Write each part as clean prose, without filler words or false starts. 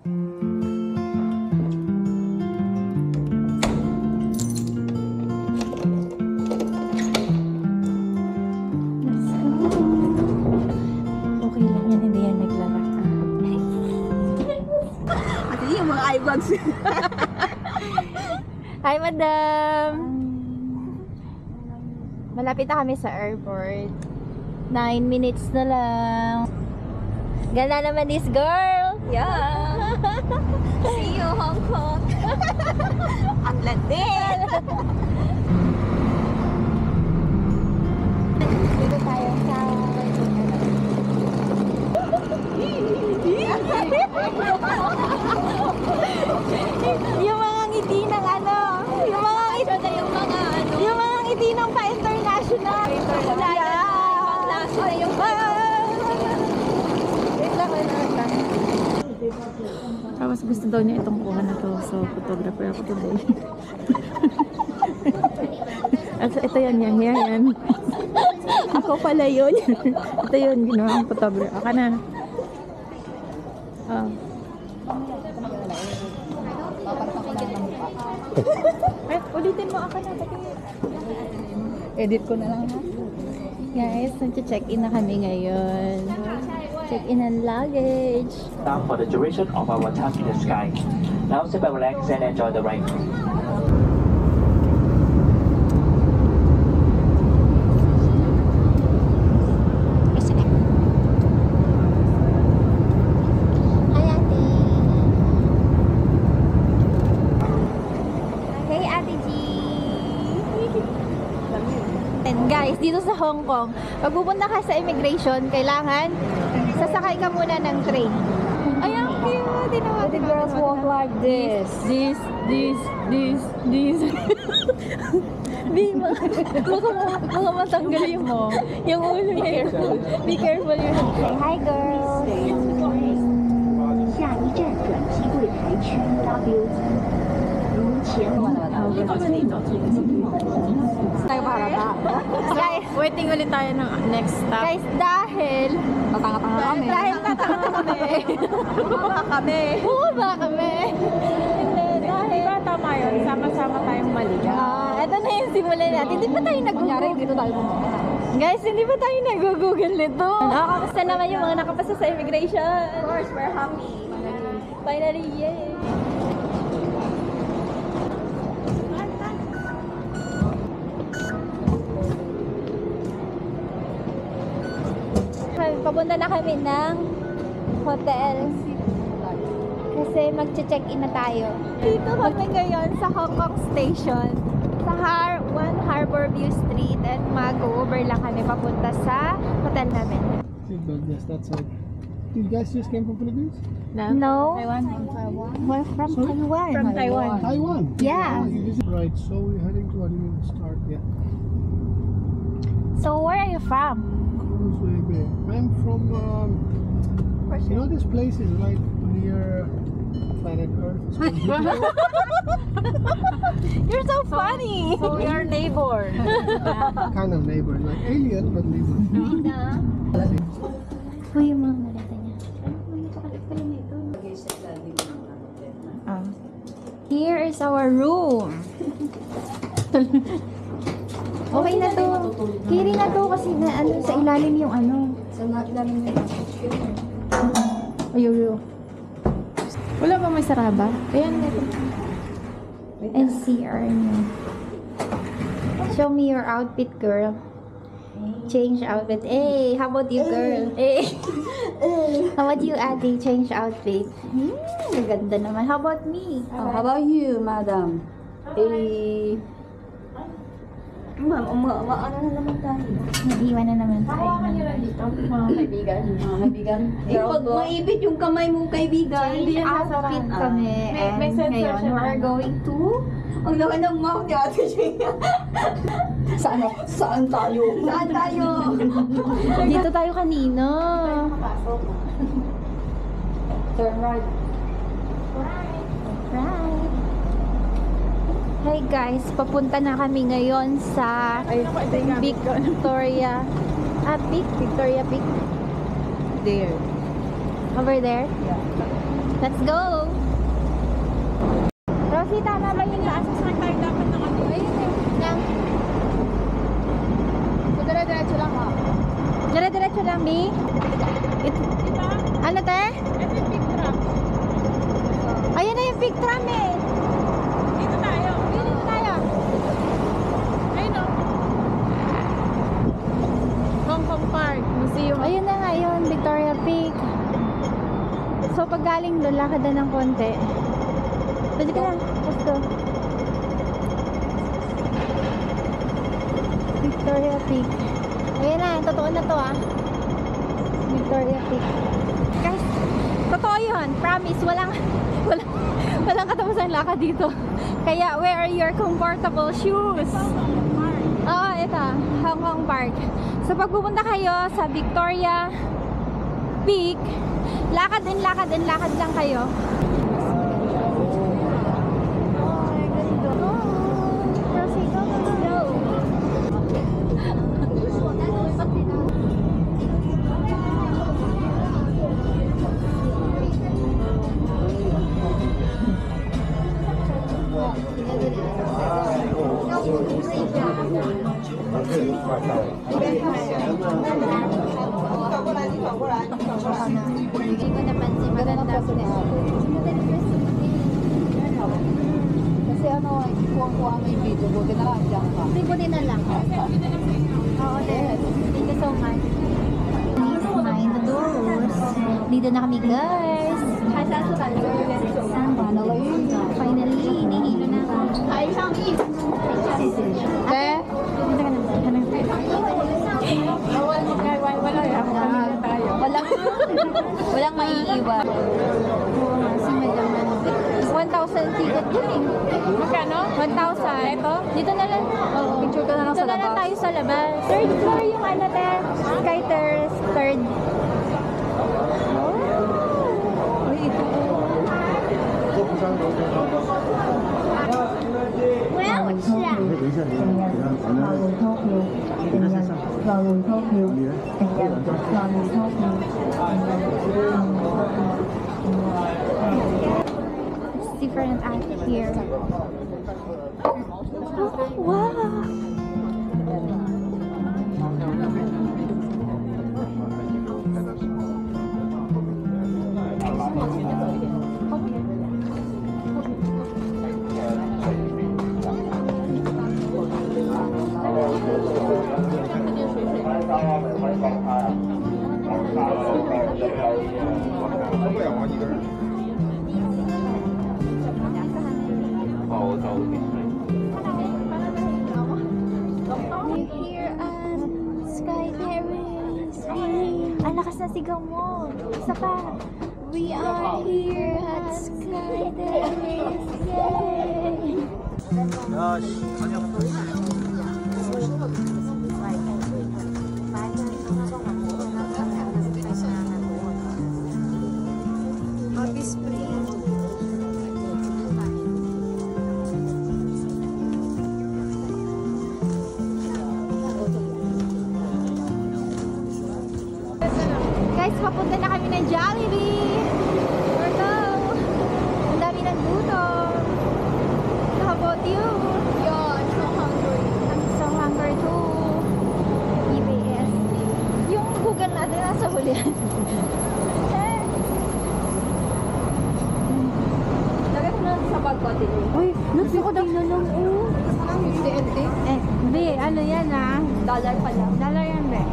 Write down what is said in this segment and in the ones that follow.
Okay lang yan, hindi yan naglalaka. Ate, yung mga eye bags. Hi, madam! Malapit na kami sa airport. 9 minutes na lang. Ganda naman this girl! Yeah. See you, Hong Kong. Ang landin. Dito tayo sa... yung mga ngiti ng ano, yung mga ngiti, yung mga ngiti ng pa-international. Yung Tapos gusto daw niya itong kuha na to, so photographer ako today. At ito yan. Ako pala yun. Ito yun, ginawang photographer. Aka na. Oh. Ulitin mo, aka na. edit ko na lang ha. Guys, nag-check-in na kami ngayon. Check-in ang luggage. Down for the duration of our time in the sky. Now sit back, relax, and enjoy the ride. Hi, Ate. Hey, Ate G. And guys, dito sa Hong Kong, pag pupunta ka sa immigration, kailangan sasakay ka muna ng train. Ay, ang cute! The girls walk like this. This. Be, baka matanggal yung ulo niya. Be careful yun. Say hi, girls. 下一站转机柜台区 W， 如前往 Tayo paharata. Guys, Waiting ulit tayo ng next stop. guys, dahil Tatanga-tanga kami. tatanga kami. Baka kami. Bumaba kami. Hindi, dahil Diba tama yun? Sama-sama tayong maligaw. ito na yung simulan natin. Hindi pa tayo Kunyari, nag-google. dito tayo pumunta. Guys, hindi pa tayo nag-google nito. Kamusta naman yung mga nakapasa sa immigration? Of course, we're happy. Finally, yay! Papunta na kami ng hotel. Kasi mag-check-in na tayo. Dito kami ngayon sa Hong Kong Station. Sa 1 Harbor View Street. And mag-over lang kami papunta sa hotel namin. Yes, that's it. You guys just came from Philippines? No? Taiwan? We're from Taiwan. From Taiwan. Taiwan? Yeah. Right, so we're heading to honeymoon start, yeah. So, where are you from? Cruise way back. I'm from, you know this place is right near planet Earth? It's called You're so funny! So we are neighbor. kind of neighbor, like alien, but neighbor. Uy, yung mga maleta niya. Here is our room. Okay na to. Kiri na to kasi na, ano, sa ilalim yung ano. Sa ilalim nyo. Ayun. Wala pa may saraba? Ayan na to. NCR niyo. Show me your outfit, girl. Change outfit. Hey, how about you, girl? Hey. How about you, Ate? Change outfit. Maganda naman. How about me? Oh, how about you, madam? Ano na naman tayo? Nag-iwan na naman tayo. Mga kaibigan. Mga kaibigan. Pag maibit yung kamay mo, kaibigan. Change outfit kami. May And sensor ngayon, siya. we're going to... Ang laki ng mouth ni Ate Gia. Saan tayo? Saan tayo? Dito tayo kanina. Turn right. Right. Hi guys, papunta na kami ngayon sa Victoria. Victoria Peak. There. Over there? Yeah. Let's go! Rosie, tama ba yung taas? Saan tayo dapat nakatulog? Ayun eh. Lang. So, dire-diretso lang ha. Dire-diretso lang, B. Diba? Ano, te? Ito yung big truck. Ayun na yung big tram eh. Dito tayo. Dito tayo. Ayun o. Hong Kong Park. Museum. Ayun na nga yun, Victoria Peak. So, pag galing doon, lakad na ng konti. Pwede ka lang. Let's go. Victoria Peak. Ayan na, totoo na to ah. Victoria Peak. Guys, totoo yun. Promise, walang katapusan lakad dito. Kaya, wear your comfortable shoes. Oo, ito. Hong Kong Park. So, pag pupunta kayo sa Victoria Peak, lakad lang kayo. Hindi ko napansin maganda. Kasi ano, kuha mo yung video. Buti na lang, dyan ka. Buti na lang. Oo, thank you so much. Please mind the doors. Dito na kami, guys. Finally, inihilo na. Ay, siyang Ate, dito ka na. Walang maiiwan. Oo nga, si Madam ano. 1,000 ticket yun eh. Magkano? 1,000. Ito? Dito na lang. Oo. Picture ka na lang Dito sa na lang labas. tayo sa labas. Third floor yung ano, te. Sky Terrace. Third. Uy, ito. Well, siya. It's different out here. Oh, wow! We're here at Sky Terrace. Ang lakas na sigaw mo. Isa pa. We are here at Sky Terrace. Yay! Happy Spring. Guys, papunta na kami ng Jollibee. Let's go! Ang dami ng gutom. How about you? Yeah, I'm so hungry. I'm so hungry too. EBS. Yung Google natin nasa hulihan. Lagay ko na sa bag ko, ate. Uy, gusto ko daw na lang. 50 NT. Eh, be, ano yan ah? Dollar pa lang. Dollar yan, be.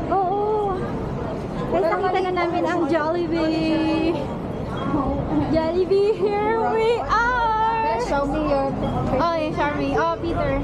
Oo. Guys, nakita na namin ang Jollibee. Jollibee, here we are! Show me your... Oh, yeah, Charmy. Oh, Peter.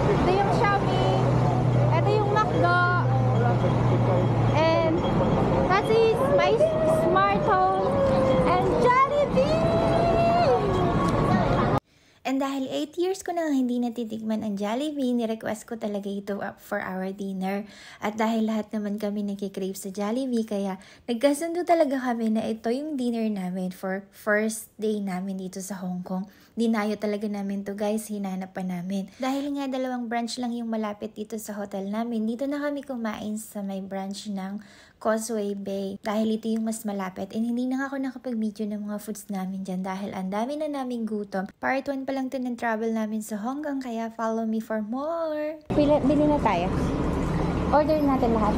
Ito yung Xiaomi. Ito yung McDo. And that is my smart home. And Jollibee! And And dahil 8 years ko na hindi natitikman ang Jollibee, ni-request ko talaga ito for our dinner. At dahil lahat naman kami nagkikrave sa Jollibee, kaya nagkasundo talaga kami na ito yung dinner namin for first day namin dito sa Hong Kong. Dinayo talaga namin to guys, hinanap pa namin. Dahil nga 2 branch lang yung malapit dito sa hotel namin, dito na kami kumain sa may branch ng Causeway Bay. Dahil ito yung mas malapit and hindi na ako nakapag-video ng mga foods namin dyan dahil ang dami na naming gutom. Part 1 pa lang to ng travel namin sa Hong Kong, kaya follow me for more. Bili na tayo. Order natin lahat.